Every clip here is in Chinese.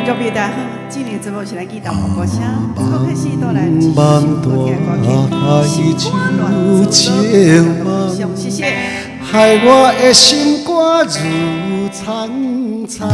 观众朋友大家好，今年节目是来记到广播声，节目开始都来继续收听歌曲，心肝乱做都谢谢。害我的心肝如苍苍。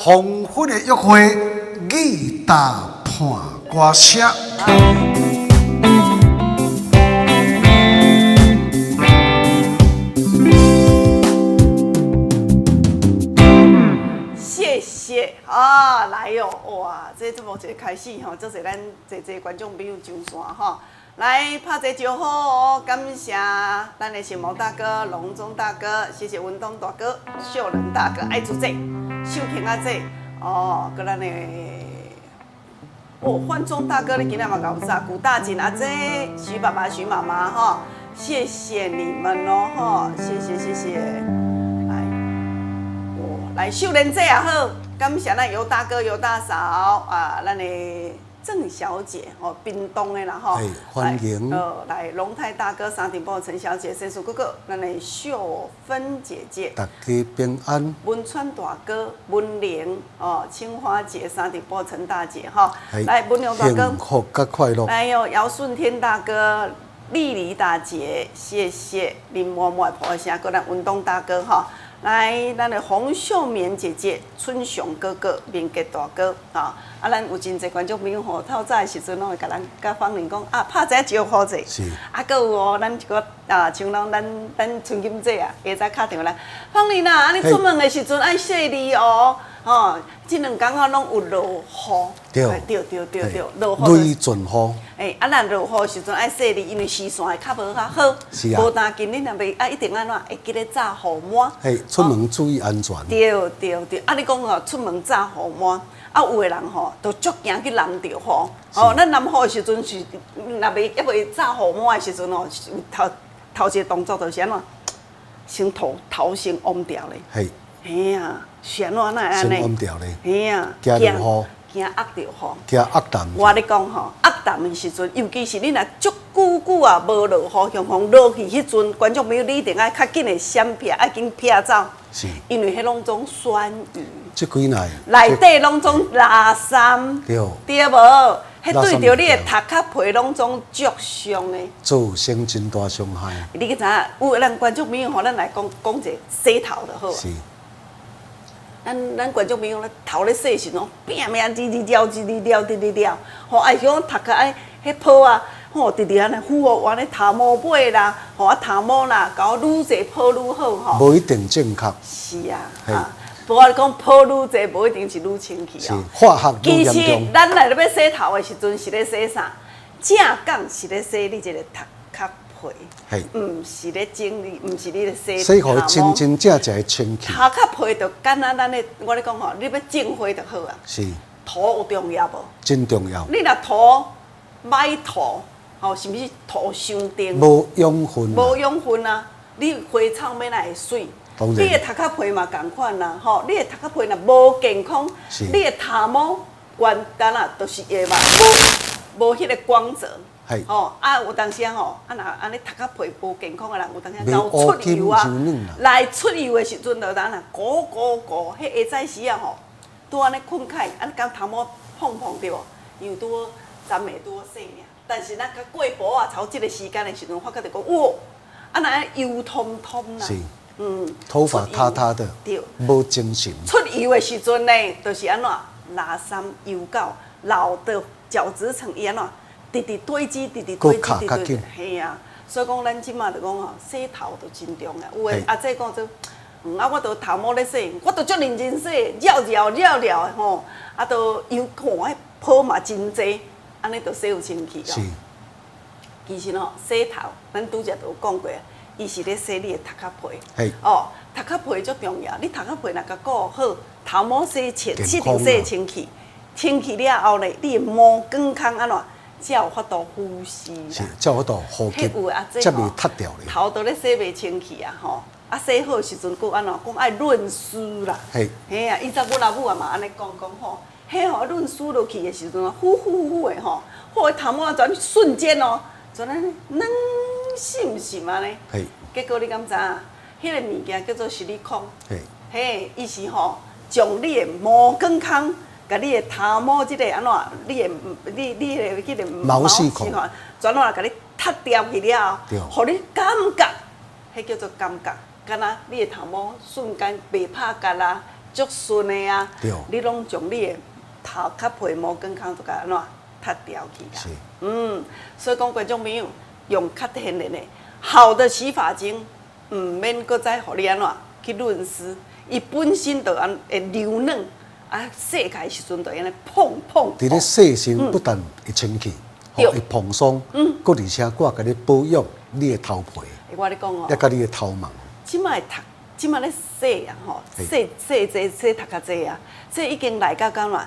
黄昏的约会，义大伴歌声。谢谢啊，来哟、哇，这么一个开始吼，这是咱这观众朋友上线哈。来拍一个招呼哦，感谢咱的新毛大哥、隆中大哥，谢谢文东大哥、秀仁大哥，爱做这、秀婷啊这，哦，搁咱的焕忠大哥，你今天嘛搞啥？古大锦啊这，徐爸爸、徐妈妈哈，谢谢你们哦哈，谢谢，来秀莲这也好，感谢咱尤大哥、尤大嫂啊，咱的郑小姐哦，屏东的啦哈，欢迎。来龙泰大哥、沙丁堡陈小姐、申叔哥哥，咱的秀芬姐姐，大家平安。文川大哥、文玲哦，青花姐、沙丁堡陈大姐哈，来文良大哥，幸福甲快乐。来哟，姚顺天大哥、丽丽大姐，谢谢林默默的婆声，搁咱文东大哥哈。来，咱的洪秀棉姐姐、春雄哥哥、明杰大哥，啊，咱有真侪观众朋友吼，透早的时阵拢会甲咱甲芳玲讲啊，拍一招呼者，是，啊，搁有哦，咱一个像咱春金姐啊，下早敲电话来，芳玲啊，啊，你出门的时阵爱细腻哦，哦，这2天啊拢有落雨，对，落雨，雷阵雨。咱落雨时阵爱细腻，因为视线会较无较好，无当今日若袂一定安怎会记得炸雨满。出门注意安全。对，你讲吼，出门炸雨满，有的人吼，都足惊去淋着雨。咱淋雨的时阵是，若袂炸雨满的时阵吼，头一个动作就是安怎，先头先往掉咧。嘿啊，是安怎安尼？先往掉咧。嘿啊，惊着雨。惊压着雨，惊压淡。我咧讲吼，压淡的时阵，尤其是你若足久啊无落雨，向风落去迄阵，观众朋友你一定爱较紧的闪避，爱紧避走。是。因为迄拢种酸雨。这几内。内底拢种垃圾。对。对无？迄对着你的头壳皮拢种灼伤的。造成真大伤害。你知影？有咱观众朋友吼，咱来讲一个洗头就好啊。是。咱观众朋友咧头咧洗时阵，拼命滴了，吼，爱像头壳爱迄泡啊，吼，直安尼敷哦，完咧头毛尾啦，吼啊头毛啦，搞愈济泡愈好吼。无一定正确。是啊，无我讲泡愈济，无一定是愈清气哦。是化学愈严重。其实咱来要洗头的时阵是咧洗啥？正讲是咧洗你这个头壳皮，唔是咧整理，唔是你咧洗头毛。洗互真真正正的清气。头壳皮就敢若咱咧，我咧讲吼，你要净化就好啊。是。涂有重要无？真重要。你若涂歹涂，吼，是毋是涂伤重？无养分。无养分啊！你花草要哪会水？你的头壳皮嘛共款啦，吼！你的头壳皮若无健康，你的头毛原干啊，都是会嘛，无迄个光泽。吼有当时吼，若安尼头壳皮无健康的人，有当时老出油啊，来出油的时阵，就当然咕，迄下早时啊吼，拄安尼困起，安尼甲头毛碰着，又拄沾的拄洗尔。但是咱甲过步啊，超即个时间的时阵，发觉着讲，哇，安尼油通通啦。头发塌塌的，无精神。出油的时阵呢，就是安怎垃圾油垢，老的角质层伊安怎？直堆积，嘿啊！所以讲，咱即马就讲吼，洗头就真重要。有诶，阿姐讲做，我都头毛咧洗，我都足认真洗，绕的吼，都油看迄泡嘛真济，安尼就洗有清气哦。其实吼，洗头，咱拄则都讲过，伊是咧洗你的头壳皮。头壳皮足重要，你头壳皮若甲顾好，头毛洗清，一定洗清气。清气了后咧，你的毛健康安怎？才有法度呼吸啦，才有法度呼吸，才袂塌掉咧。头都咧洗袂清气啊，吼！洗好时阵，佫安怎讲爱润湿啦？嘿啊！以前阮阿母也嘛安尼讲吼，嘿吼润湿落去的时阵，呼的吼，迄头毛全瞬间哦，全安尼软是安尼。结果你敢知影？迄个物件叫做实力控。伊是吼，将你的毛健康。甲你的头毛即个安怎？你的迄个毛细孔，全落来甲你脱掉去了，互你感觉，迄叫做感觉。敢若你的头毛瞬间袂拍干啦，足顺的啊！你拢将你的头壳皮毛健康都甲安怎脱掉去啊？所以讲观众朋友用较天然的好的洗发精，唔免搁再互你安怎去润湿，伊本身就会流嫩。洗开时阵就安尼碰。伫咧洗身不但会清气，互伊蓬松，搁而且我甲你保养你的头皮，我咧讲哦，也甲你的头毛。即摆读，即摆咧洗啊吼，洗读较济啊，这已经来到干嘛？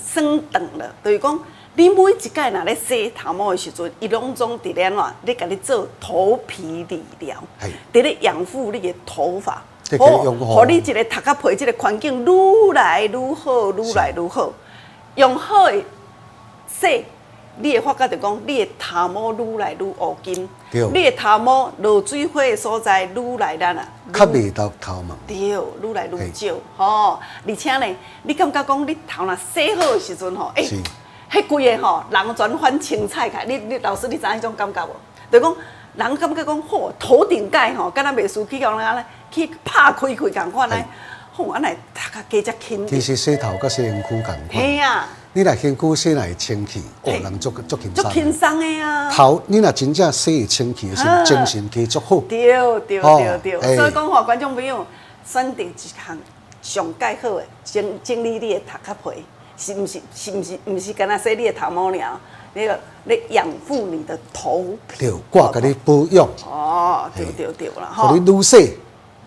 酸长了，就是讲你每一届若咧洗头毛的时阵，伊拢总伫咧哪，咧甲你做头皮理疗，伫咧养护你的头发。互你一个头壳皮，这个环境愈来愈好，愈来愈好。用好的洗，你会发觉着讲，你的头毛愈来愈乌金，你的头毛落水花的所在愈来咱啊，较袂到头毛。对，愈来愈少吼。而且呢，你感觉讲你头若洗好的时阵吼，迄规个吼人全翻青菜开。你老师，你知影迄种感觉无？就是讲人感觉讲，吼头顶盖吼，敢若袂输去互人安尼。去拍开共款嘞，吼，安来头壳加只轻。其实洗头甲洗身躯共款。嘿啊！你若身躯洗来会清气，人足轻松。足轻松的啊！头你若真正洗会清气的时候，精神加足好。对。所以讲吼，观众朋友选择一项上介好的整理你的头壳皮，是毋是干那洗你的头毛尔？那个咧养护你的头皮。对，我甲你保养。哦，对啦，吼。互你愈洗。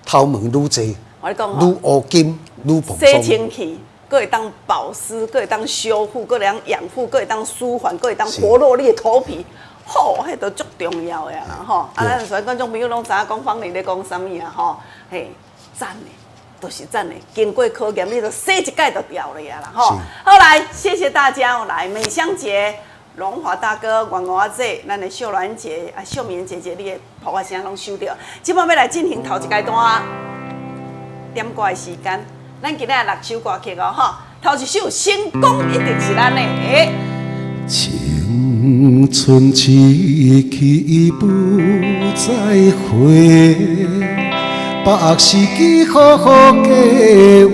头毛愈济，我跟你讲愈乌金，愈蓬松。洗清气，搁会当保湿，搁会当修复，搁会当养护，搁会当舒缓，搁会当活络你的头皮。吼，迄都足重要呀啦吼。啊，咱所以观众朋友拢知影讲方丽咧讲啥物啊吼，嘿，赞的，都是赞的。经过考验，你都洗一届就掉了呀啦吼。好来，谢谢大家，来美香姐。荣华大哥、元华姐、咱的秀兰姐、秀棉姐姐，你的普话声拢收到。即摆要来进行头一阶段点歌的时间，咱今日6首歌曲哦，吼。头一首《成功》一定是咱的。青春一去不再回，把时机好好计划。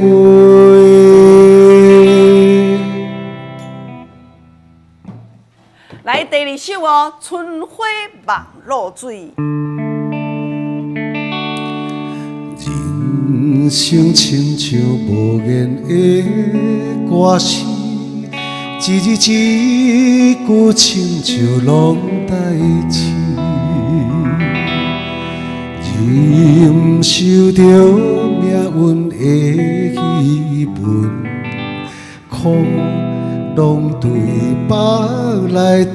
来第二首哦，《春花望露水》。人生亲像无言的歌词，一字一句亲像拢代志，忍受着命运的戏文，苦拢对腹来吞。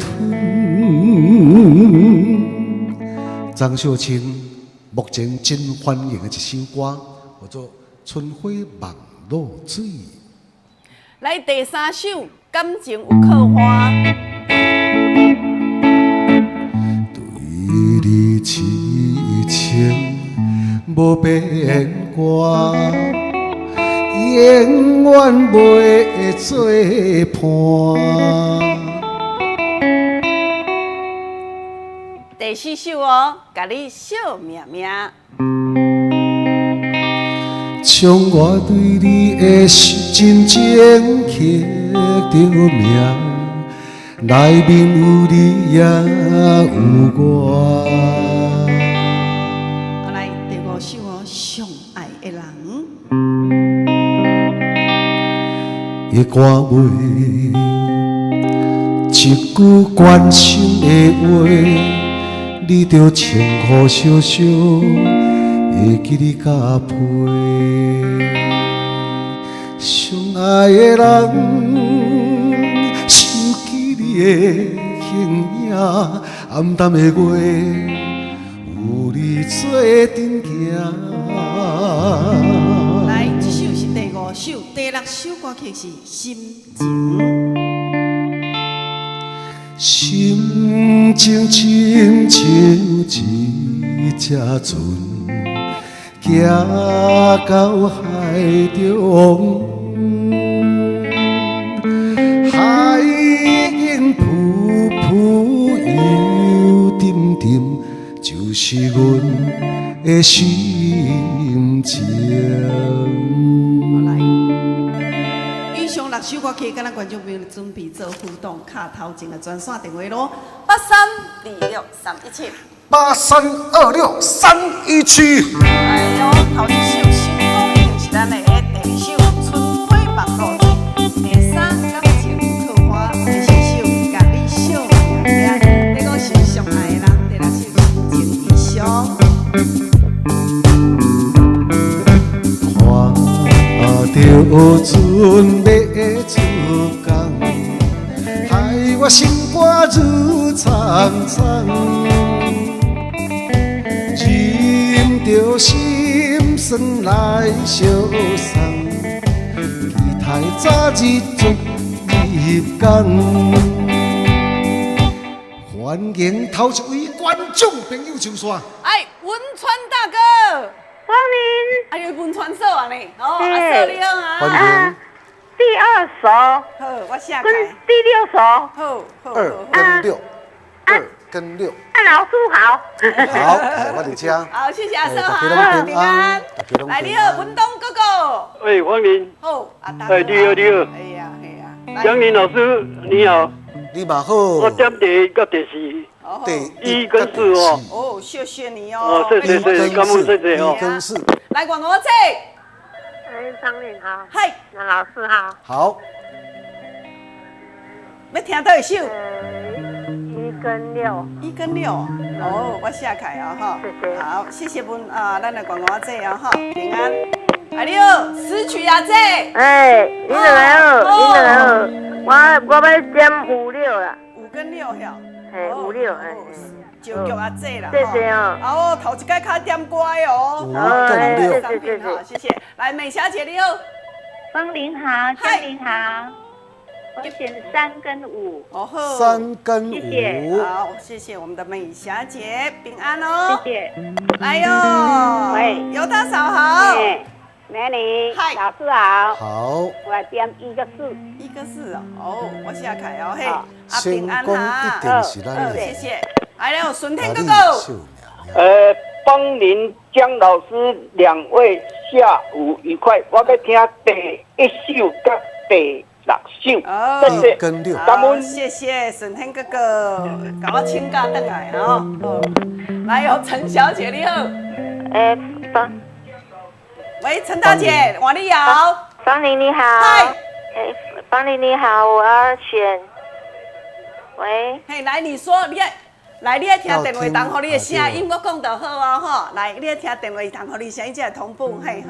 张秀清目前真欢迎的一首歌，叫做《春花望露水》。来第三首《感情有刻花》。对你痴情无变卦，永远袂做伴。第四首哦，甲你小命命。将我对你的真情刻着名，内面有你也有我。来第五首哦，上爱的人。的歌尾，一句关心的话。你着穿好小小，会记你甲陪。相爱的人，想起你的形影，暗淡的月，有你做阵行。来，这首是第五首，第六首歌曲是《心情》。心情亲像一只船，行到海中，海影浮浮游沉沉，就是阮的心情。以上6首歌曲，跟咱观众朋友准备做互动，卡头前的专线电话咯，8326-317。哎呦，头一首《成功》一定是咱的，第二首《春花望露水》，第三感情有刻花，第四首甲你小命。船要出港，害我心肝如苍苍，忍着心酸来相送，期待早日逐入港。欢迎头一位观众朋友上线。哎，文川大哥，光临哎呦，文川嫂啊你，哦，阿嫂你好啊。欢迎第二首好，我下跟开。第六首，好，好，2跟6，2跟6。老师好。好，我伫遮。好，谢谢阿嫂大家哈，拢平安，大家拢来，平安。你好，文东哥哥。喂，黄林，好，阿大。哎，你好，你好，哎呀，哎呀。杨林老师，你好，你嘛好。我点第个第四，好。第1跟4哦。哦，谢谢你哦。哦谢谢谢谢感恩谢谢哦1跟4。来，广我这。哎，张玲好，嗨，那老师好。好，要听到一首。 1跟6， 1跟6，哦，我下开啊哈。谢谢好，谢谢本啊，咱来广告这啊哈，平安。哎你好，诗曲啊这。哎，你两个好，你两个好，我要点5、6啦。 5跟6哟。嘿5、6哎。就叫阿这啦。谢谢哦。哦，头一届较点乖哦。 5跟6。商品哈，谢谢。来，美霞姐你好。芳玲好，江玲好，我选3跟5。哦呵。 3跟谢谢5。好，谢谢我们的美霞姐，平安哦。谢谢。来哟。喂尤大嫂好。哎，美女，嗨老师好。好，我来点1个4。 1个4哦，哦，我下开哦嘿，好啊平安先讲哈一，定是咱的谢谢。来了，顺天哥丽哥，秀苗。芳林、江老师2位下午愉快，我要听第1首跟第6首，哦谢谢。 1跟6。感恩谢谢顺天哥哥，给我请假回来哦。哦来哟，陈小姐你好，哎，喂，陈大姐，王丽瑶，芳玲你好。嗨，哎，芳玲你好，我要选。喂，嘿，来你说，你来，你爱听电话筒，互你的声音，我讲就好哦吼。来，你爱听电话筒，互你声音才会同步，嘿。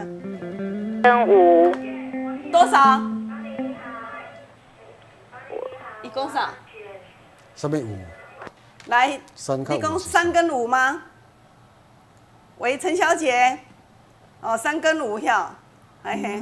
跟5。多少？你讲啥？什么5？来， 3跟你讲5。 3跟5吗？喂，陈小姐，哦，3跟5呀，嘿嘿，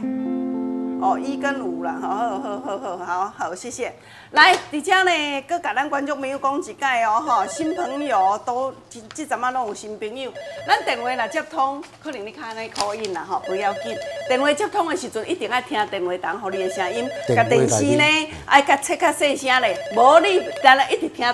哦，1跟5啦，好，谢谢。来，伫遮呢，搁甲咱观众朋友讲一解哦，吼，新朋友都这阵仔拢有新朋友，咱电话若接通，可能你看安尼口音啦，吼，不要紧。电话接通的时阵，一定爱听电话筒，互你的声音。甲电视呢，爱甲切较细声咧，无你干那一直听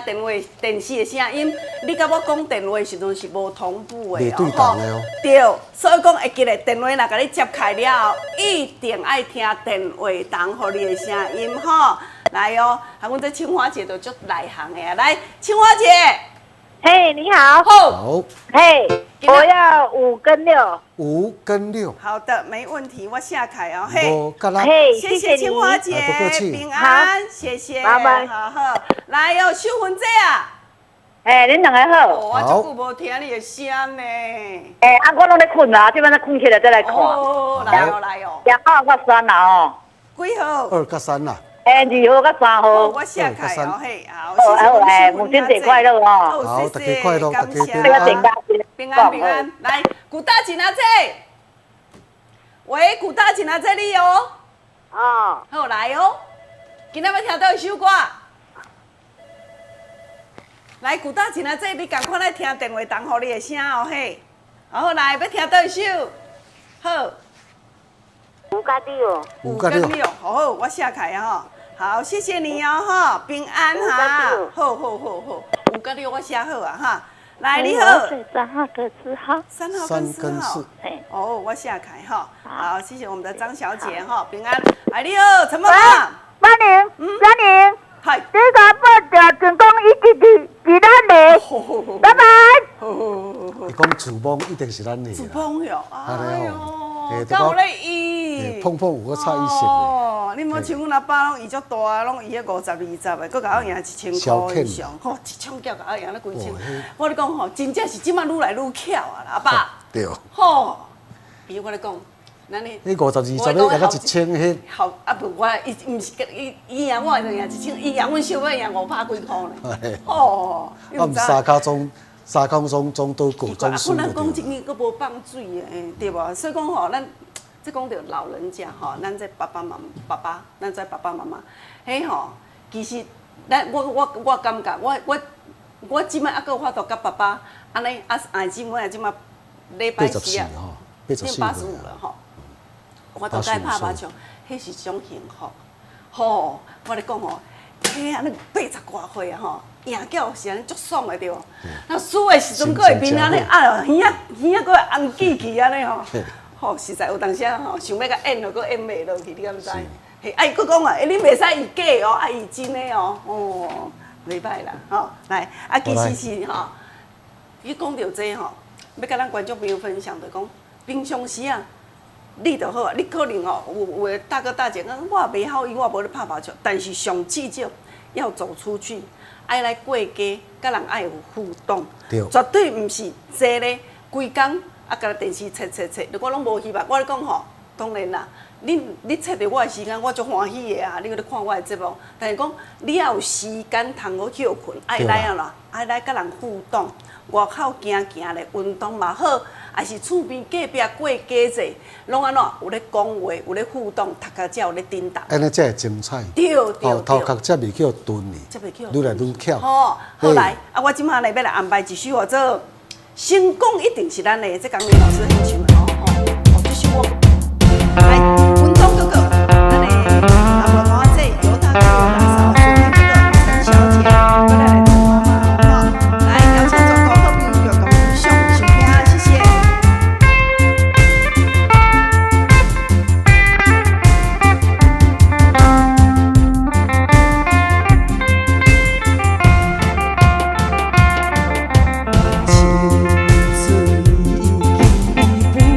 电视的声音，你甲我讲电话的时阵是无同步的袂对同的哦。对，所以讲会记咧，电话若甲你接开了后，一定爱听电话筒，互你的声音吼。来哦，啊，阮这青花姐都足内行的啊。来，青花姐，嘿，你好。好，好，嘿，我要5跟6。 5跟6。好的，没问题，我下开哦，嘿。 5跟6。嘿，谢谢青花姐哎不客，气平安，谢谢，拜拜好好，来哟，秀芬姐啊，哎，恁两个好。哦，我足久无听你的声呢，哎，啊，我拢咧困啦，即摆咧困起来再来看。哦，来哦，来哦， 2号到3啦哦。几号？ 2跟3啦。哎，2号到3哦，号。我下开哦，嘿，好，好，谢谢我们哎，秀芬母亲节姐快乐哦！哦，好大谢谢，家快乐感大家谢平安平安平安，来，古大姐啊姐，喂，古大姐啊这里哦，哦，好来哦，今仔要听到一首歌。来，古大姐啊这，你赶快来听电话筒，互你的声哦嘿。好，来，要听到一首，好。 5加6。 5跟6。好，我下开哈。好，谢谢你哦哈，平安哈。好，5跟6我写好啊哈。来，你好。 3号跟4号。 3号跟3跟4号4。嘿，哦，我下开哈。好，谢谢我们的张小姐哈，平安。来，你好，陈妈妈。芳玲，嗨。这个报着成功一直伫咱的，拜拜。伊讲厨房一定是咱的主啦。碰哟，哎呦，嘿够咧伊。碰碰有个差异性的。哦，你莫像阮阿爸拢伊足大，拢伊迄50、20的，佮甲我赢1000块以上，吼，一枪叫甲我赢了几千。我咧讲吼，真正是即摆愈来愈巧啊，阿爸。对。吼，比如我咧讲，咱呢？迄52十个，也到1000迄。好啊不，伊毋是伊赢我2赢1000，伊赢阮小妹赢500几箍呢。哦，我毋三跤总都过总输。咱讲一年佫无放水诶，对无？所以讲吼，咱即讲着老人家吼，咱这爸爸，咱这爸爸妈妈，迄吼，其实我感觉我即摆还佫有法度甲爸爸安尼兄姊妹即摆礼拜四啊，变85了吼。我都甲伊拍麻将，迄是一种幸福。吼，我咧讲吼，迄安尼80偌岁啊吼，赢叫是安尼足爽的对无？那输的时阵，佫会面安尼啊，耳仔佫会红记起安尼吼。吼，实在有当时吼，想要甲演就佫演袂落去，你敢知？嘿，啊伊佫讲啊，你袂使伊假哦，啊伊真的哦，哦，袂歹啦，吼，来，啊其实是吼，你讲到这吼，要甲咱观众朋友分享的讲，平常时啊。你就好啊，你可能哦有的大哥大姐讲我袂晓伊，我无咧拍麻将，但是上至少要走出去，爱来过街，甲人爱有互动，绝对毋是坐咧规工啊，甲电视切，如果拢无希望，我咧讲吼，当然啦，你切着我的时间，我足欢喜的啊，你咧看我的节目，但是讲你要有时间通好休困，爱来啊啦，爱来甲人互动，外口行咧运动嘛好。还是厝边隔壁过街者，拢安怎有咧讲话，有咧互动，读家才有咧叮当。安尼才会精彩。对。头壳才袂叫钝呢。愈来愈巧。好，好来，啊，我即马来要来安排一首叫做《成功一定是咱的》，这江林老师很喜欢哦，这首我来文中哥哥，咱的阿婆婆这由大哥大嫂，昨天这个陈小姐，过来陈妈妈，好，来邀请总统好朋友跟我们上收听，谢谢。青春已经不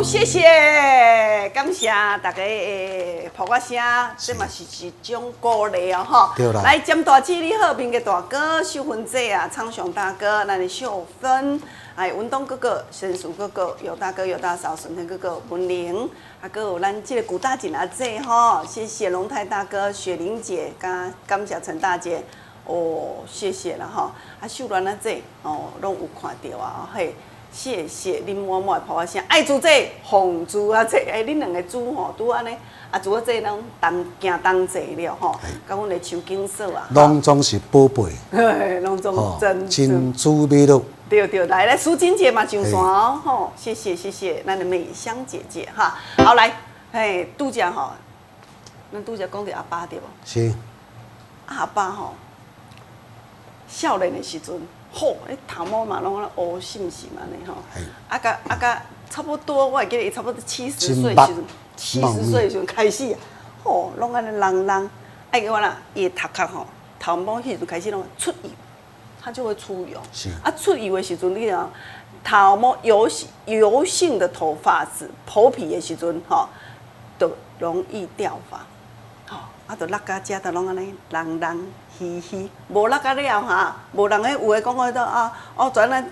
谢谢，感谢大家的捧我声，这嘛是一种鼓励哦吼。对啦。来，占大姐你好，面嘅大哥、秀芬姐啊、昌雄大哥、咱的秀芬，还有文东哥哥、神树哥哥、尤大哥、尤大嫂、顺天哥哥、文玲，还有咱这个古大姐阿姐吼，谢谢龙泰大哥、雪玲姐，感谢陈大姐，哦，谢谢啦吼。啊，秀兰阿姐哦，拢有看到啊，嘿。谢谢恁满满的捧我声，爱猪姐、红猪啊姐，恁两个猪吼，拄安尼，啊猪姐拢行同齐了吼，甲阮的手巾嫂啊，拢总是宝贝，嘿，拢总珍珠美乐。对，来，苏金姐嘛上线哦，吼，谢谢，咱的美香姐姐哈，好来，嘿，拄则吼，咱拄则讲到阿爸对无？是。阿爸吼，少年的时阵。好，迄头毛嘛，拢乌心心安尼吼。啊甲差不多，我会记得伊差不多70岁时阵，70岁时阵开始啊，吼，拢安尼人，哎个我啦，伊头壳吼，头毛迄阵开始拢出油，它就会出油。是。啊，出油的时阵，你讲头毛油性的头发是头皮的时阵，吼，就容易掉发。吼，啊，就落甲遮，就拢安尼人。嘻，无那个了哈，无人迄有诶讲到啊，全咱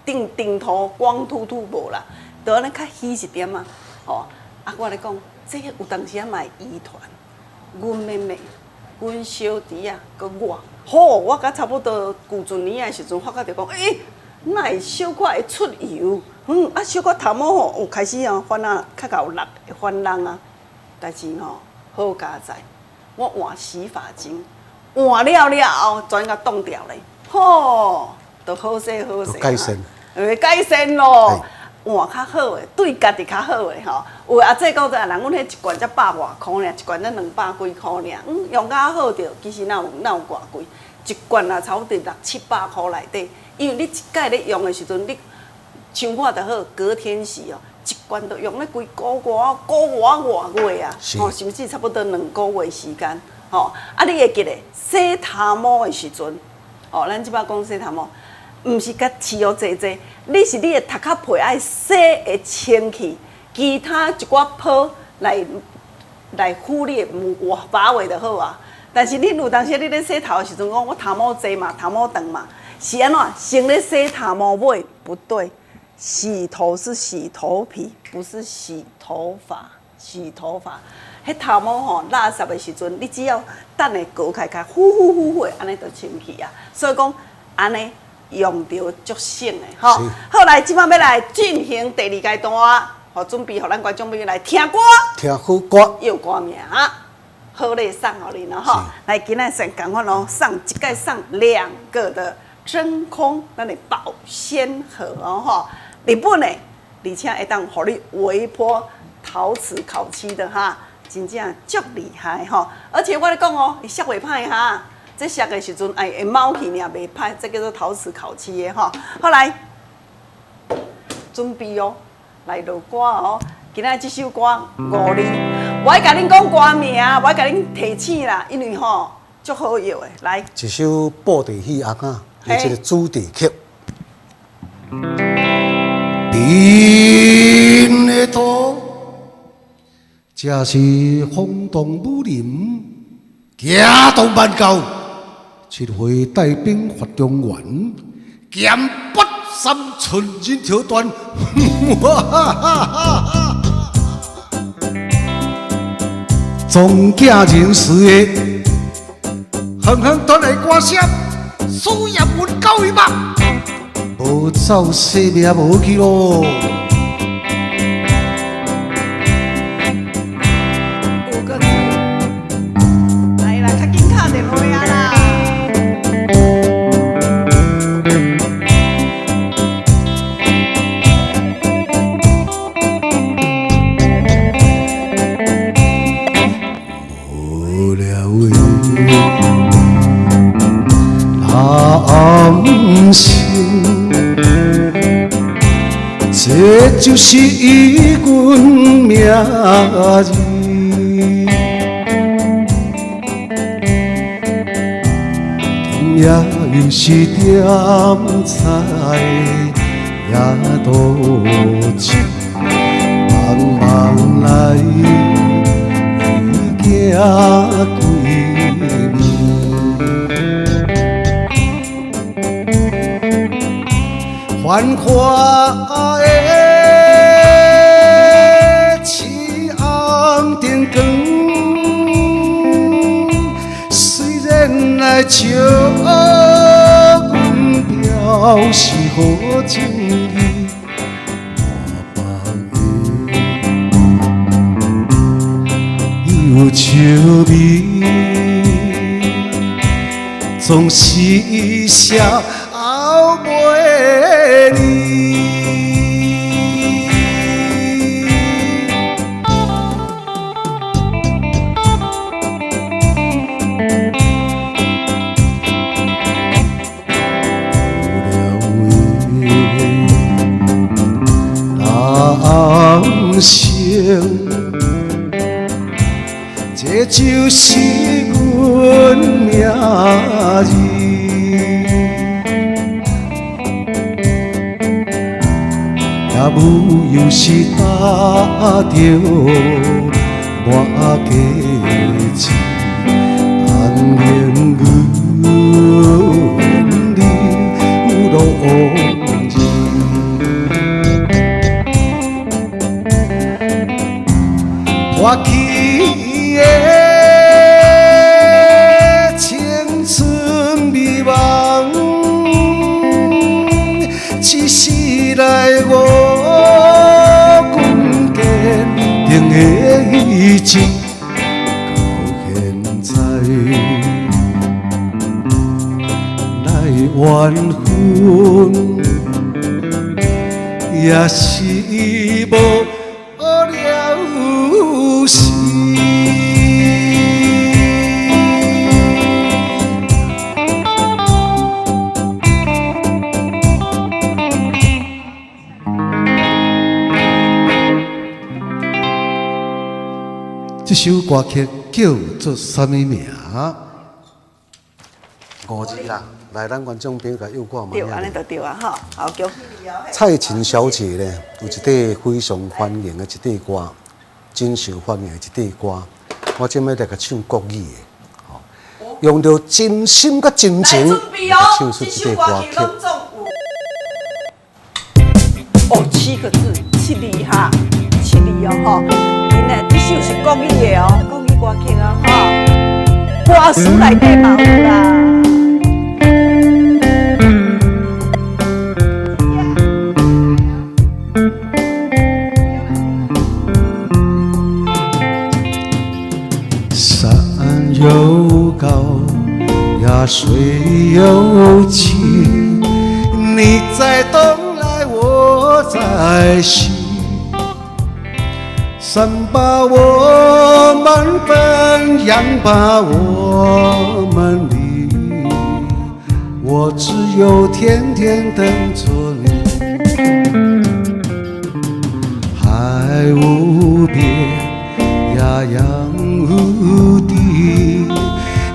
定头光秃秃无啦，就安尼较稀一点啊。哦，啊，我咧讲，这有当时啊嘛遗传，阮妹妹、阮小弟啊，佮我，我甲差不多旧阵年诶时阵，发觉着讲，哪会小可会出油？小可头毛吼，有开始啊，翻啊，较厚力会翻人啊。但是吼，好佳在，我换洗发精。换了后，全甲冻掉咧，就好势。改善，改善咯，换较好诶，对家己较好诶吼。有阿姐讲者，人阮迄一罐才100外箍尔，一罐才200几箍尔，用较好着，其实哪有偌贵？一罐啊，差不多600-700箍内底。因为你一摆咧用诶时阵，你像我就好，隔天时哦，一罐都用咧规个月啊，甚至差不多2个月时间。吼，啊！你会记得洗头毛的时阵，咱即摆讲洗头毛，毋是甲饲哦济，你是你的头壳皮爱洗会清气，其他一寡泡来敷你的发尾就好啊。但是你有当时你咧洗头的时阵，讲我头毛济嘛，头毛长嘛，是安怎？先咧洗头毛尾不对，洗头是洗头皮，不是洗头发，迄头毛吼垃圾的时阵，你只要等下割开，呼，安尼就清气啊。所以讲安尼用着足省的吼。好来，即摆要来进行第2阶段，准备，咱观众朋友来听歌，听好歌，有歌名，好嘞，送互恁咯吼。来，今仔先共阮咯，一届送2个的真空，咱的保鲜盒哦吼，日本的，而且会当互你微波陶瓷烤漆的哈。真正足厉害吼！而且我咧讲哦，伊摔袂歹哈。这摔的时阵，会猫去尔袂歹，这叫做陶瓷烤漆的吼。后来准备哦，来录歌哦。今仔这首歌5字，我爱甲恁讲歌名，我爱甲恁提醒啦，因为吼足好摇的。来，一首布袋戏乐啊，有一个主题曲。冰的土。这是风动武林，行动万教，7岁带兵发中原，剑拔3寸人条断，总惊人事的，狠狠断来歌声，输入阮9亿万，无走性命无去咯。这就是伊阮名字，今夜又是点菜也多情，茫来已行几年，繁华的市暗灯光，虽然来笑阮表示好情意。有笑味，总是笑袂离。有了人生。这就是阮命字，也无又是打着满家钱，但愿阮你有路子。破去的青春美梦，一世来我困坚定的意志，到现在来缘分，也是无了时。这首歌曲叫做什么名？5字啦，来，咱观众朋友甲右歌嘛。对，安尼就对啊，吼，好恭喜你哦。蔡琴小姐呢，有一块非常欢迎的一块歌，真受欢迎的一块歌。我今摆来甲唱国语的，吼，用着真心甲真情来唱出这块歌曲。哦，7个字，7字哈，7字哦，吼。因诶，这首是国语的哦，国语歌曲啊，吼。歌词内底嘛有啦。山有高，呀水有急，你在东来，我在西。山把我们分，羊把我们离，我只有天天等着你。海无边，呀洋无底，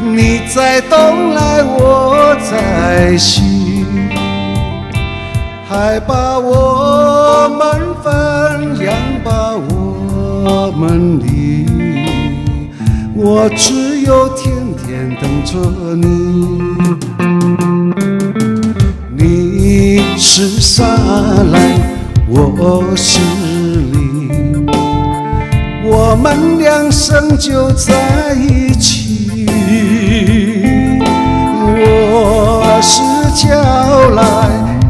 你在东来，我在西。海把我们分，羊把我们离，我只有天天等着你。你是沙来，我是泥，我们两生就在一起。我是娇来，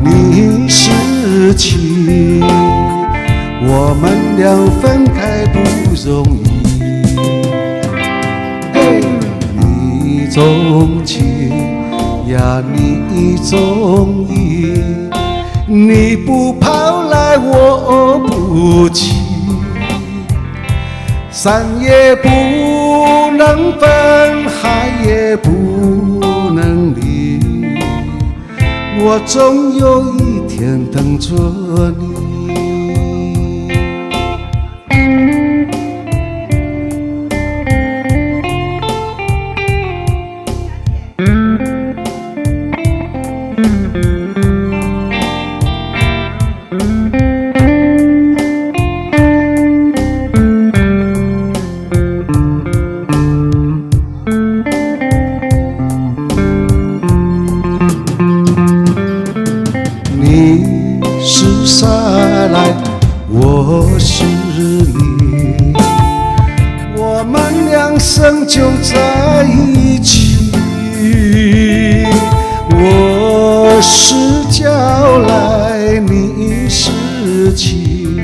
你是妻，我们俩分开不容易。你总情呀，你总意，你不跑来我不去，山也不能分，海也不能离，我总有一天等着你。是赛来，我是你，我们两生就在一起。我是娇来，你是情，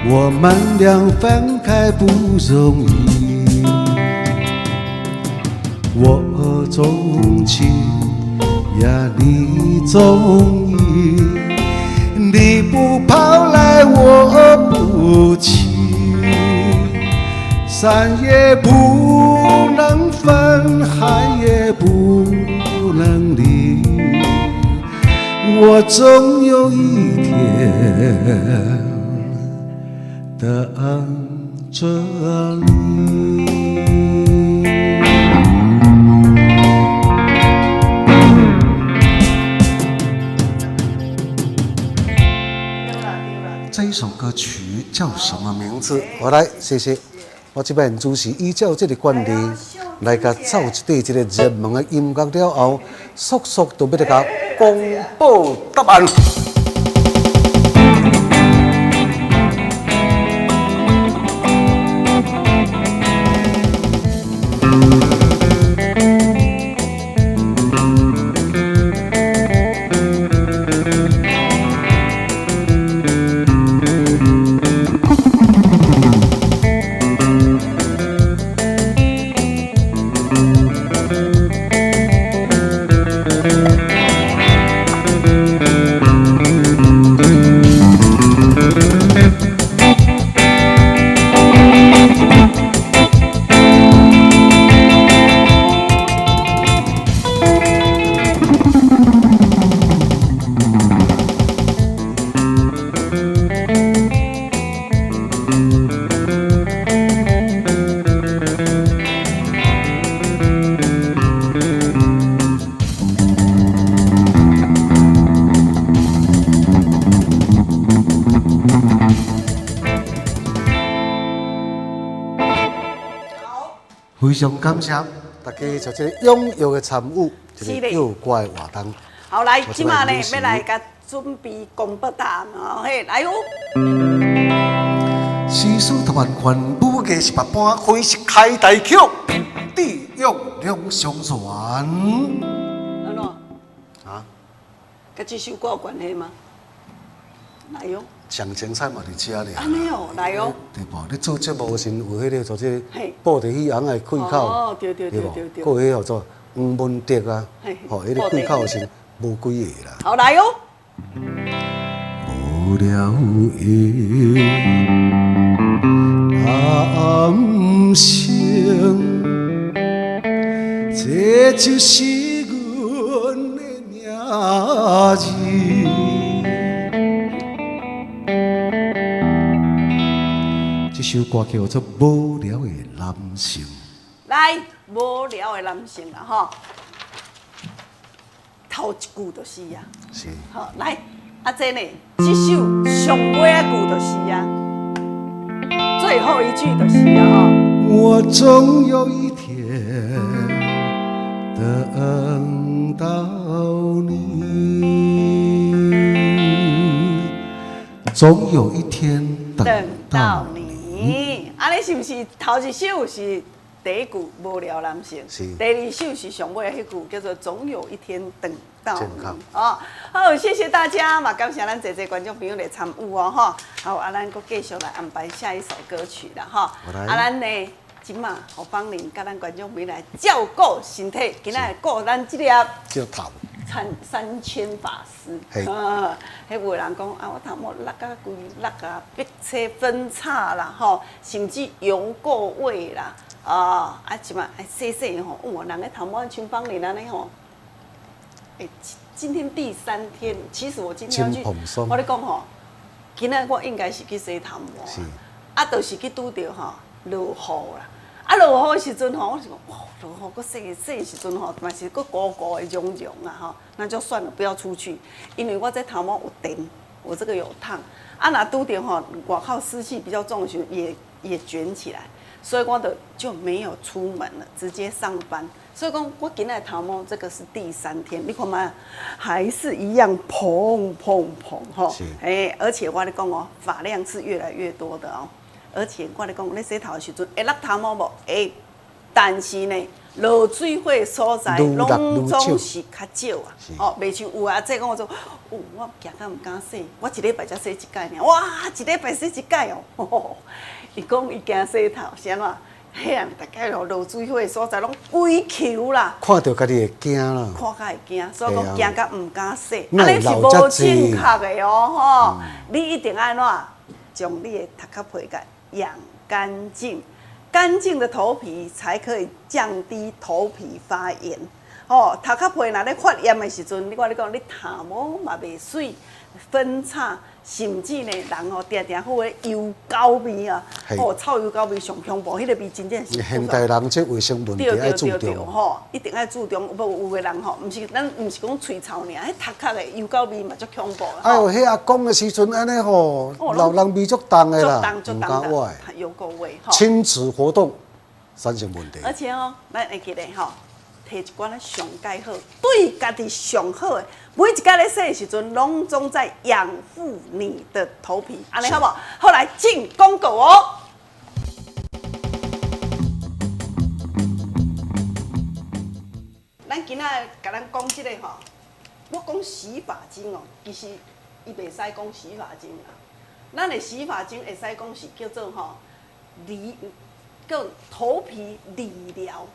我们俩分开不容易。我钟情呀，你中意，你不跑来我不去，山也不能分，海也不能离，我总有一天等着你。这一首歌曲叫什么名字？我来，谢谢。我这边就是依照这个惯例来甲造一对这个热门的音乐了后，速速就要来甲公布答案。非常感谢大家在这踊跃的参与这个诱怪活动。好，来，今嘛呢要来甲准备公布答案哦，嘿，来哟。诗书读万卷，武艺十八般，花式开大曲，地狱两相传。安怎？啊？跟这首歌有关系吗？来哟。上精彩嘛伫遮咧。安尼哦，来哟。对无？你做节目时有迄个做这嘿布袋戏行的开口，哦，对。还有迄个叫做黄文德啊，吼，迄个开口是无几个啦。好，来哟。无聊的男性，这就是阮的名字。这首歌叫做《无聊的男性》。来，无聊的男性啦，吼，头一句就是啊。是。好，来，这呢，这首上尾一句就是啊，最后一句就是啊，吼。我总有一天等到你，总有一天等到你。安尼是不是头一首是第一句无聊男性，是第二首是上尾迄句叫做总有一天等到你哦。好，谢谢大家嘛，感谢咱这观众朋友来参与哦，哈。好，咱搁继续来安排下一首歌曲啦，哈。咱呢，今嘛何芳玲甲咱观众朋友来照顾身体，今仔顾咱这粒叫头。3000法师，迄有人讲啊，我头毛落啊规落啊，鼻车分叉啦，吼，甚至油过位啦，即嘛洗洗吼，哇，人个头毛像方玲安尼吼，今天第3天，其实我今天要去，我咧讲吼，今仔我应该是去洗头毛，就是去拄着吼落雨啦。落雨的时阵吼，我是讲哇，落雨搁洗的时阵吼，嘛是搁糊糊的融融啊吼，那就算了，不要出去，因为我这头毛有电，我这个有烫，若拄着吼外口湿气比较重的时候也卷起来，所以我就没有出门了，直接上班。所以讲，我今仔头毛这个是第3天，你看嘛，还是一样砰砰砰吼，而且我咧讲哦，发量是越来越多的哦，而且我咧讲，咧洗头的时阵会落头毛无？会，但是呢，落水火的所在拢总是较少啊，哦，袂像有啊，即讲我说，我行到唔敢洗，我一礼拜才洗一摆尔，哇，一礼拜洗一摆哦，伊讲伊惊洗头，是安怎？嘿啊，大概落水火的所在拢规球啦，看到家己会惊啦，看甲会惊，所以讲惊甲唔敢洗，安尼是无正确的哦吼。你一定爱怎将你的头壳皮甲养干净，干净的头皮才可以降低头皮发炎。哦，头壳皮若咧发炎的时阵，我咧讲，你头毛嘛袂水，分叉。甚至呢，人哦，定定好个油膏味啊，哦，臭油膏味上恐怖，迄个味真正是。现代人这卫生问题爱注重吼，一定爱注重。有个人吼，咱毋是讲喙臭尔，迄头壳的油膏味嘛足恐怖啦。哎呦，迄阿公的时阵安尼吼，老人味足重的啦，唔敢坏。油膏味吼。亲子活动产生问题。而且哦，咱会记得吼。摕一罐咧上介好，对家己上好的，每一家咧洗的时阵，拢总在养护你的头皮，安尼好不好？后来进广告哦。咱今仔甲咱讲即个吼，我讲洗发精哦，其实伊袂使讲洗发精啦，咱的洗发精会使讲是叫做吼叫头皮理疗。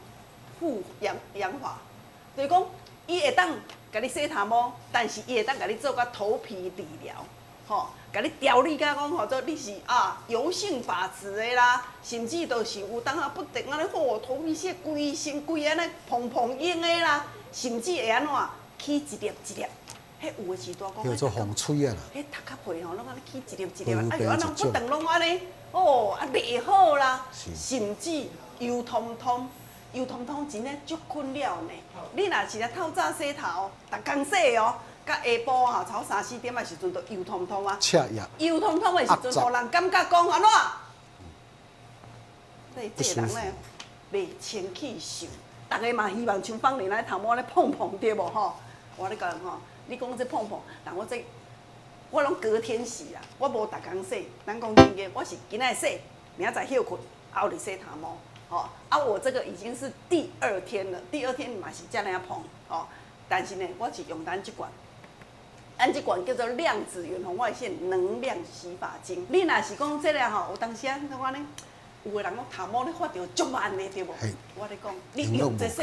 护养发，就是讲，伊会当甲你洗头毛，但是伊会当甲你做个头皮理疗，吼，甲你调理甲讲，吼做你是油性发质的啦，甚至就是有当不定安尼，吼头皮屑规身规安尼蓬蓬硬的啦，甚至会安怎起一粒一粒，迄有的时多讲，叫做风吹啊啦，迄头壳皮吼，拢安尼起一粒一粒，哎呦，安人不等拢安尼，哦袂好啦，甚至油通通。油通通真诶足困扰呢。你若是咧透早洗头，逐工洗哦，到下晡吼超3、4点的时阵，就油通通啊。赤液。油通通的时阵，互人感觉讲安怎？这个人咧袂清气秀，大家嘛希望像放年来头毛咧碰碰对无吼？我咧讲吼，你讲这碰碰，但我拢隔天洗啦，我无逐工洗。咱讲真个，我是今仔洗，明仔载休困，后日洗头毛。哦，我这个已经是第2天了，第2天嘛是这样碰，哦，但是呢，我是用咱这款，咱这款叫做量子远红外线能量洗发精。你若是讲这个吼，有当时啊，像我呢，有个人讲头毛咧发着足慢的，对无？我咧讲，你用这洗，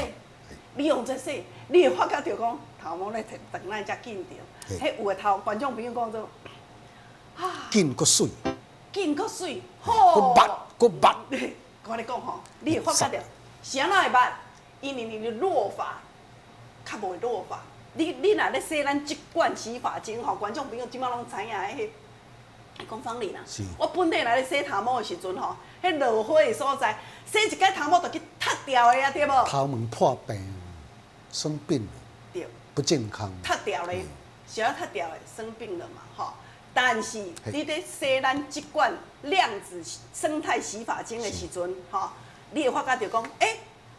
你用这洗，你会发觉着讲头毛咧长来才紧着。迄有个头观众朋友讲做，紧搁水，紧搁水，好，搁密。我咧讲吼，你会发觉着，是安怎会捌？因为你落发，较无落发。你若咧洗咱即罐洗发精吼，观众朋友即摆拢知影迄讲方丽啦。我本地来咧洗头毛的时阵吼，迄落火的所在，洗一摆头毛就去塌掉的啊，对无？头毛破病，生病了，对，不健康。塌掉咧，是要塌掉的，生病了嘛，吼。但是你咧洗咱即罐量子生态洗发精的时阵，吼，你会发觉着讲，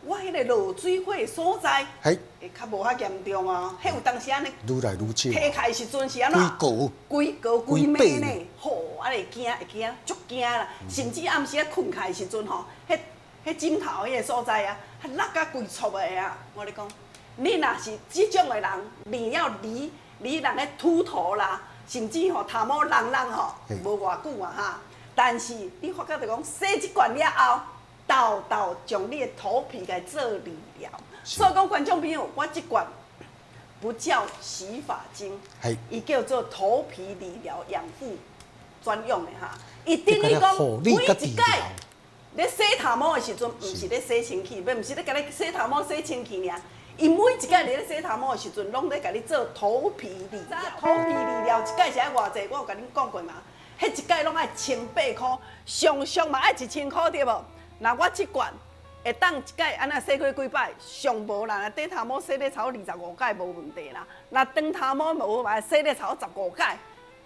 我迄个落水火的所在，会较无遐严重啊。迄有当时安尼，愈来愈少。摕开时阵是安怎？规个规暝呢，吼，会惊，足惊啦。甚至暗时啊困开时阵吼，迄枕头迄个所在啊，落甲规撮的啊。我咧讲，你若是即种的人，你要离人咧秃头啦。甚至吼头毛long吼，无偌久啊哈。但是你发觉着讲洗一罐了后，豆将你的头皮来做理疗。所以讲观众朋友，我这罐不叫洗发精，伊叫做头皮理疗养护专用的哈。伊等于讲每一届咧洗头毛的时阵，毋是咧洗清气，毋是咧甲你洗头毛洗清气尔。伊每一届咧洗头毛的时阵，拢咧甲你做头皮理疗。头皮理疗一届是爱偌济？我有甲恁讲过嘛？迄一届拢爱1800块，上上嘛爱1000块对无？那我这罐会当一届安那洗过几摆，上无啦。短头毛洗咧超25届无问题啦。那长头毛无嘛洗咧超15届。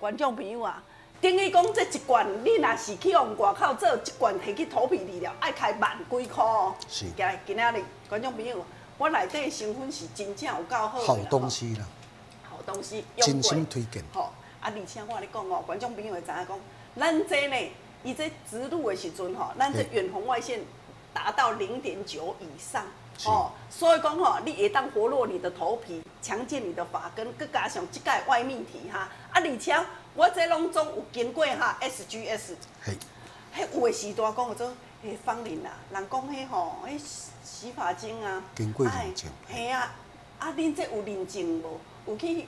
观众朋友啊，等于讲这一罐，你若是去用外口做一罐摕去头皮治疗，爱开万几块哦。是。今仔日观众朋友，我内底的成分是真正有够好的。好东西啦，好东西，真心推荐。吼，而且我跟你讲哦，观众朋友会知影讲，咱这呢，伊这植入的时阵吼，咱这远红外线达到0.9以上。哦，所以讲吼，你会当活络你的头皮，强健你的发根，佮加上即个外泌体哈，而且我这拢总有经过哈 SGS。嘿。迄有的时代讲做迄芳龄啦，人讲迄吼，迄洗发精啊，经过认证。嘿啊，恁这有认证无？有去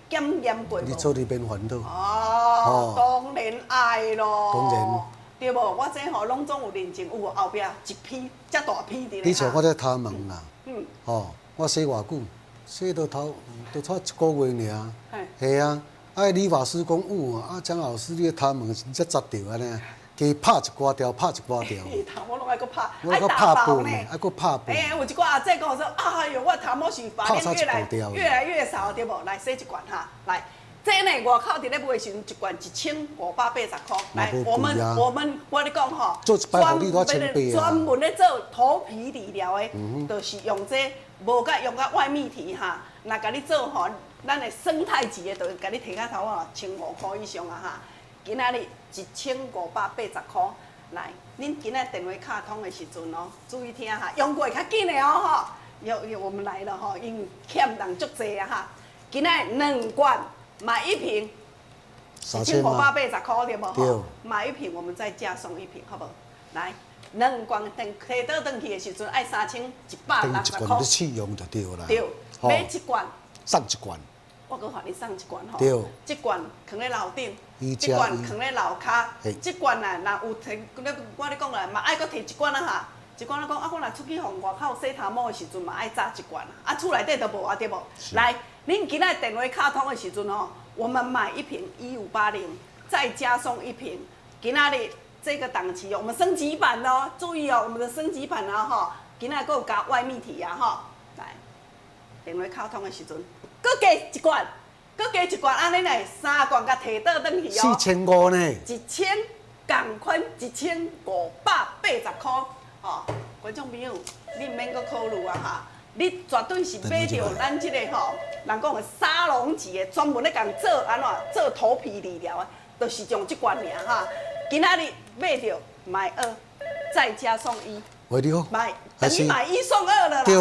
检验过无？你做你免烦恼。哦，当然爱咯。当然。对无？我这吼拢总有认证，有无后壁一批遮大批伫咧。你像我这头毛啦，我洗偌久，洗到头都差1个月尔。系啊，理发师讲有啊，江老师你的头毛真正扎掉安尼，加拍一寡条，拍一寡条。头毛拢爱搁拍，我搁拍布呢，爱搁拍布。有一寡阿姐跟我说，哎呦，我头毛是发量越来越少，对无？来洗一罐哈，来。这呢，外口伫咧卖时阵一罐1580块。来，我跟你讲吼，专门咧做头皮理疗的，就是用这无用到外泌体哈，那甲你做吼，咱的生态级的，就甲你提较头啊，1500块以上啊哈。今仔日1580块，来，恁今仔电话卡通的时阵哦，注意听哈，用过较紧的哦吼，我们来了吼，因欠人足济啊哈，今仔2罐。买1瓶，1580块对不？对。买1瓶，我们再加送1瓶，好不好？来，2罐提倒转去的时阵，爱3160块。等1罐你试用就对啦。对，买1罐，送1罐。我搁互你送1罐吼。对。1罐放咧楼顶，1罐放咧楼骹，1罐啊，若有摕，我咧讲啦，嘛爱搁摕1罐啊哈。1罐啊讲，我若出去互外口洗头毛的时阵嘛，爱扎1罐啊，厝内底都无啊，对无？来。您今仔电话卡通的时阵哦，我们买1瓶1580，再加送1瓶。今仔日这个档期哦，我们升级版哦，注意哦，我们的升级版啊哈，今仔还有加外泌体啊哈。来，电话卡通的时阵，搁加1罐，搁加1罐，安尼呢，3罐甲摕倒转去哦。4500呢？1000，共款1580块哦，观众朋友，你唔免搁考虑啊哈。你绝对是买到咱这个吼，人讲的沙龙级的，专门咧讲做安怎做头皮理疗的，就是用这罐尔哈。今仔日买到买2，再加送1。喂，你好。等于买1送2了啦。对。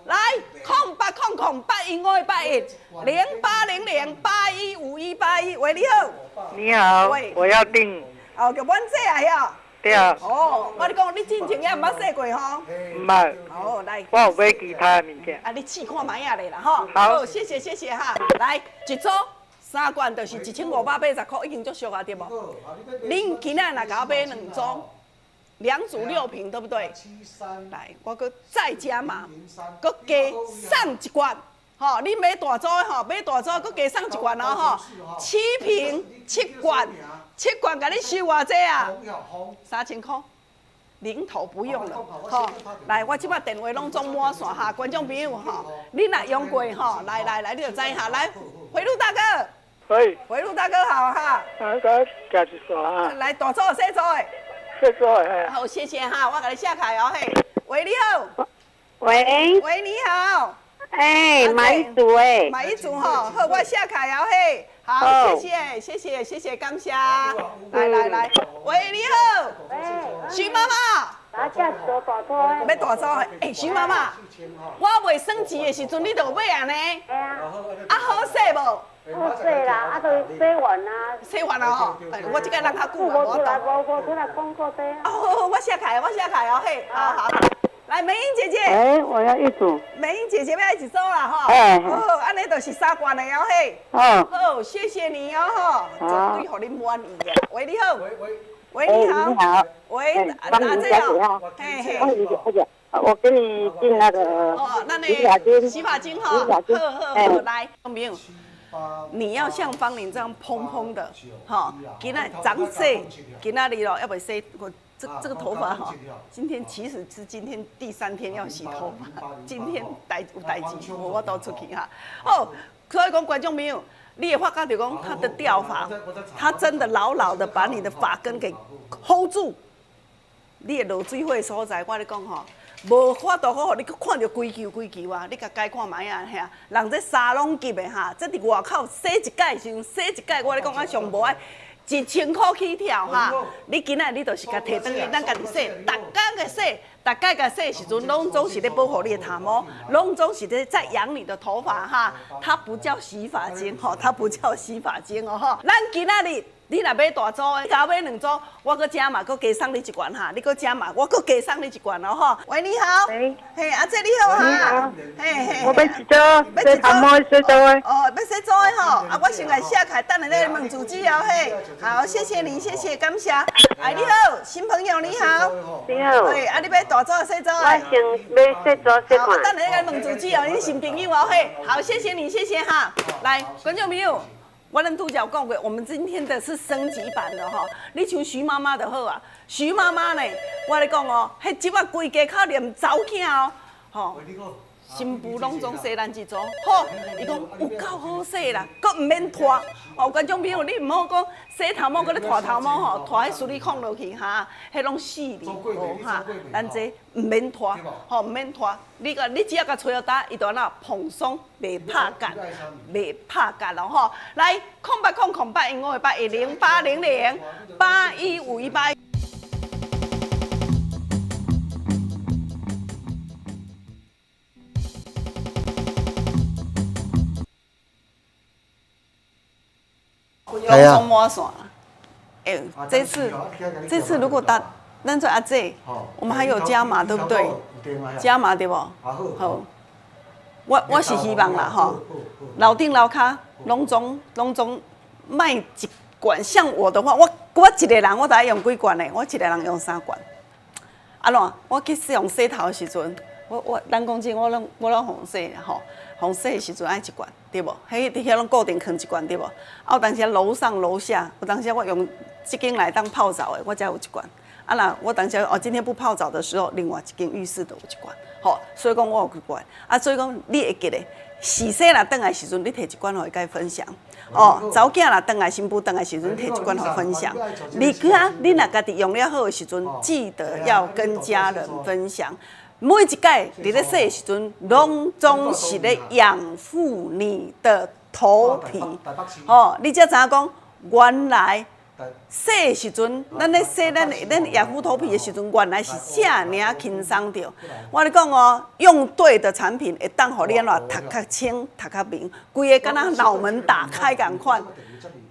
来，0800815181，0800815181。喂，你好。你好。我要订。哦，叫阮姐啊，遐。对啊。哦，我你讲，你之前也毋捌洗过吼？唔捌。哦，来。我有买其他物件。啊，你试看卖下咧啦，吼。好，谢谢哈。来，一组3罐就是1580块，已经足俗啊，对无？恁今仔若甲我买2组，2组6瓶，对不对？来，我搁再加码，搁加送1罐。吼，你买大组的吼，买大组搁加送1罐哦吼，7瓶7罐，7罐甲你收偌济啊？3000块，零头不用了，吼。来，我即摆电话拢总满线哈，观众朋友吼，你若用过吼，来，你就知哈。来，回路大哥，回路大哥好哈。那个加一刷啊。来，大组小组的。小组的。好，谢谢哈，我甲你写开哦嘿。喂，你好。喂，你好。买1组哎，买1组哈，好，我写开哦嘿。好，谢谢，感谢。来，喂，你好。徐妈妈。大家做大组要大组的，徐妈妈，我未升级的时阵，你就买安尼。好洗无？好洗啦，都洗完啦。洗完了吼，我即个人较久嘛，无出来讲过这。好，我写开哦嘿，好。来，美英姐姐。我要1组。美英姐姐要1组啦哈。好，安尼就是3罐的哦嘿。好，谢谢你哦哈，绝对互你满意的。喂，你好。喂，你好。你好。喂，哪这哦？嘿。我给你订那个。洗发精哈。好，来，没有。你要像芳龄这样蓬蓬的，哈，今仔长洗，今仔日咯要袂洗我。这个头发哈，今天其实是今天第3天要洗头发，今天有代志，我都出去哈。哦，所以讲观众朋友，你也发觉到讲它的掉发，它真的牢牢的把你的发根给 hold 住。你的落水火所在，我咧讲吼，无法度好，你去看到规球啊，你甲改看卖啊，吓，人这沙拢急的哈，这伫外口洗一届时，洗一届，我咧讲啊，上无爱1000块起跳哈。你今仔你就是甲摕转去，咱家己洗，逐工个洗，逐届甲洗的时阵，拢总是咧保护你的头毛，拢总是咧在养你的头发哈。它不叫洗发精吼，它不叫洗发精哦吼。咱今仔日。你若买大组的，加买2组，我搁加嘛，搁加送你一罐哈。你搁加嘛，我搁加送你一罐哦吼。喂，你好。喂。嘿，阿姐你好哈。你好。嘿。我要一组，洗头毛洗组的。哦，要洗组的吼。啊，我先来下开，等下再问主机哦嘿。好，谢谢你，谢谢，感谢。哎，你好，新朋友你好。你好。对，啊，你要大组的洗组的？我先要洗组洗好，看。等下再问主机哦，你新朋友哦嘿。好，谢谢你，谢谢哈。来，观众朋友。我咱拄则有讲过，我们今天的是升级版的吼。你像徐妈妈就好啊，徐妈妈呢，我咧讲哦，迄即摆规家口连查某囝哦，吼，新妇拢总洗咱一组，好，伊讲有够好洗啦，佮唔免拖。哦，观众朋友，你唔好讲洗头毛，佮咧拖头毛吼，拖迄水里放落去哈，迄拢死哩无哈。咱这唔免拖，吼唔免拖。你只要甲吹到打，伊就那蓬松，袂拍干，袂拍干咯吼。来，0800因我会80800815118。龙中摸线，哎，这次如果咱做阿姐，我们还有加码，对不对？加码对不？好，我是希望啦吼，楼顶楼骹拢总卖一罐，像我的话，我一个人我大概用几罐呢？我一个人用3罐。啊喏，我去使用洗头的时阵，咱讲真，我拢红洗吼。红洗的时阵爱1罐，对无？迄伫遐拢固定放1罐，对无？啊，有当时楼上楼下，有当时我用这间来当泡澡的，我才有1罐。啊那我当时今天不泡澡的时候，另外一间浴室都有1罐。吼，所以讲我有几罐。啊，所以讲你会记得，洗洗啦，转来时阵你摕1罐互伊甲伊分享。哦，查某囝啦，转来新妇转来时阵摕1罐互分享。你若家己用了好的时阵，记得要跟家人分享。每一届你咧洗的时阵，拢总是咧养护你的头皮。哦，你才知影讲，原来洗的时阵，咱咧洗咱养护头皮的时阵，原来是遮尔轻松着。我咧讲哦，用对的产品会当互你安怎头较清、头较明，规个敢若脑门打开共款。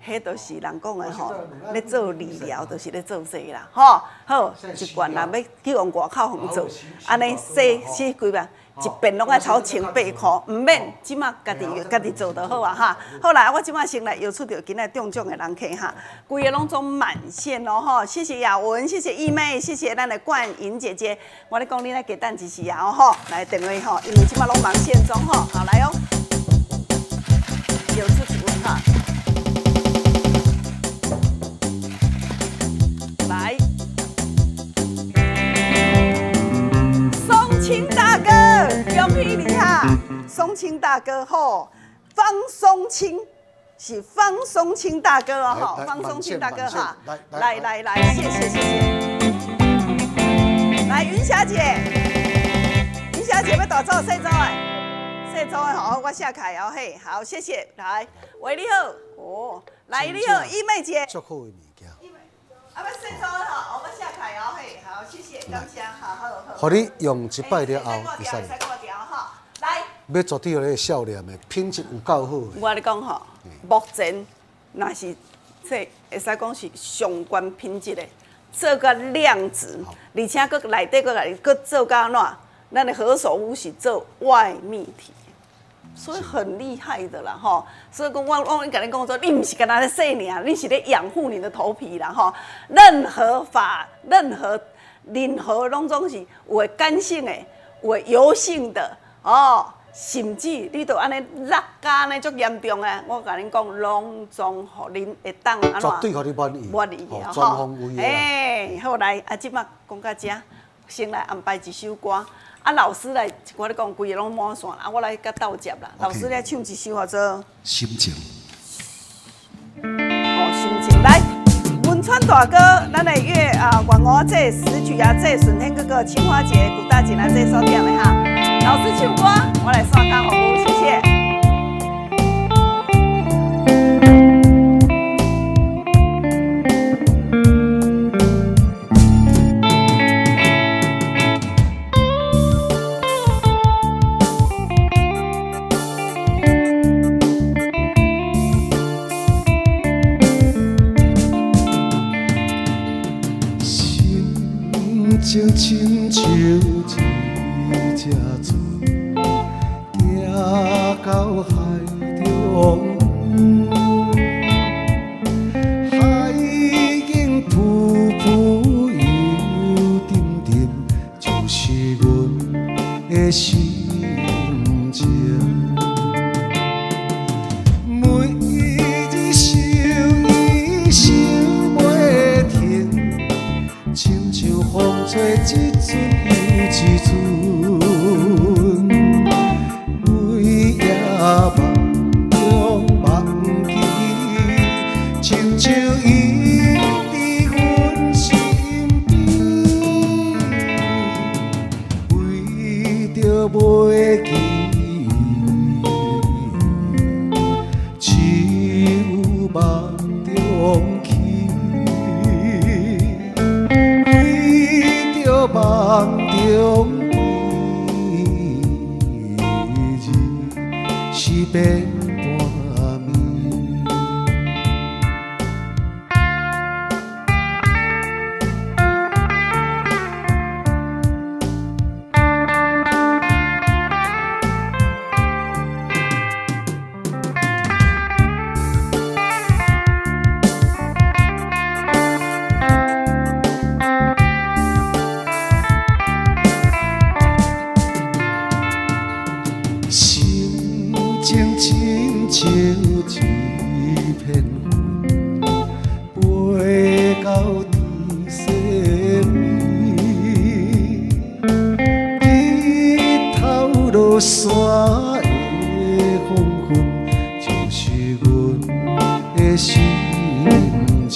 迄都是人讲的吼，咧做理疗，就是咧做这啦，吼。好，1罐若要去用外口方做，安尼洗几遍，一遍拢爱超1800块，唔免，即马家己做就好啊哈。好啦，我即马先来邀请到今仔中奖的人客哈，规个拢总满线哦吼。谢谢雅文，谢谢义妹，谢谢咱的冠莹姐姐。我咧讲你来给蛋一时啊吼，来电话吼，因为即马拢满线中吼，好来哦，有出请问哈。来，松青大哥，恭喜你哈！松青大哥吼，方松青是方松青大哥哦吼，方松青大哥哈，来，谢谢。来，云霞姐要大组细组的好，我下开哦嘿，好，谢谢。来，喂，你好，哦，来你好，义妹姐。足好的物件。啊，要洗澡吼，我下开哦嘿，好，谢谢，感谢，好。互你用一摆了后，会使。来。要做到迄个少年的品质有够好。我咧讲吼，目前若是这会使讲是上悬品质的，做个量子，而且佫内底佫做甲安怎？咱的何首乌是做外泌体。所以很厉害的啦，吼！所以讲我跟你讲说，你不是跟他在洗尔，你是在养护你的头皮啦，吼！任何拢总是有干性的，有油性的，哦，甚至你都安尼落甲呢足严重的，我跟你讲，拢总互恁会当安怎？绝对互你满意。满意的，全方位的。哎，好来，啊，即马讲到这，先来安排一首歌。啊，老师来，我咧讲，规个拢满线啊，我来甲斗接啦。老师来唱一首叫做《心情》。大哥，咱的粤广我这时局这顺天哥哥青花节古大锦来这收点的哈。老师唱歌，我来刷卡好不？谢谢。情亲像一只船，行到海中，海景浮浮游沉沉，就是阮的心情。每日想伊想袂停，亲像风吹一阵又一阵，每夜梦中梦见，亲像伊伫阮身边，为着袂记，只有梦中去。梦中日是变半暝。情亲像一片云，飞到天西边，日头落山的黄昏，就是阮的心情。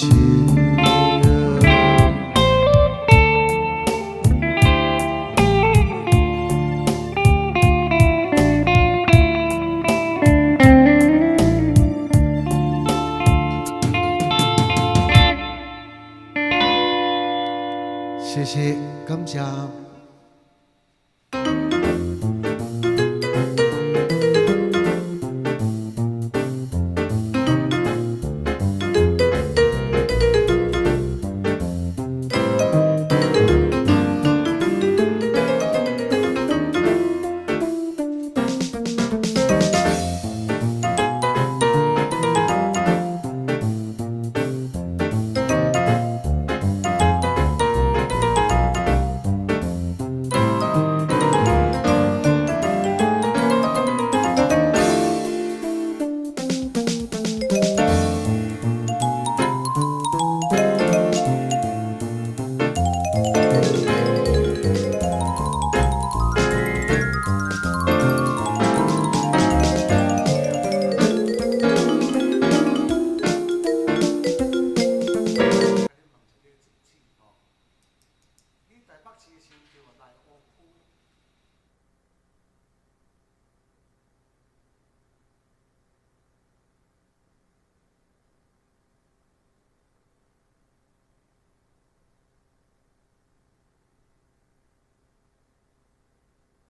谢谢，感谢。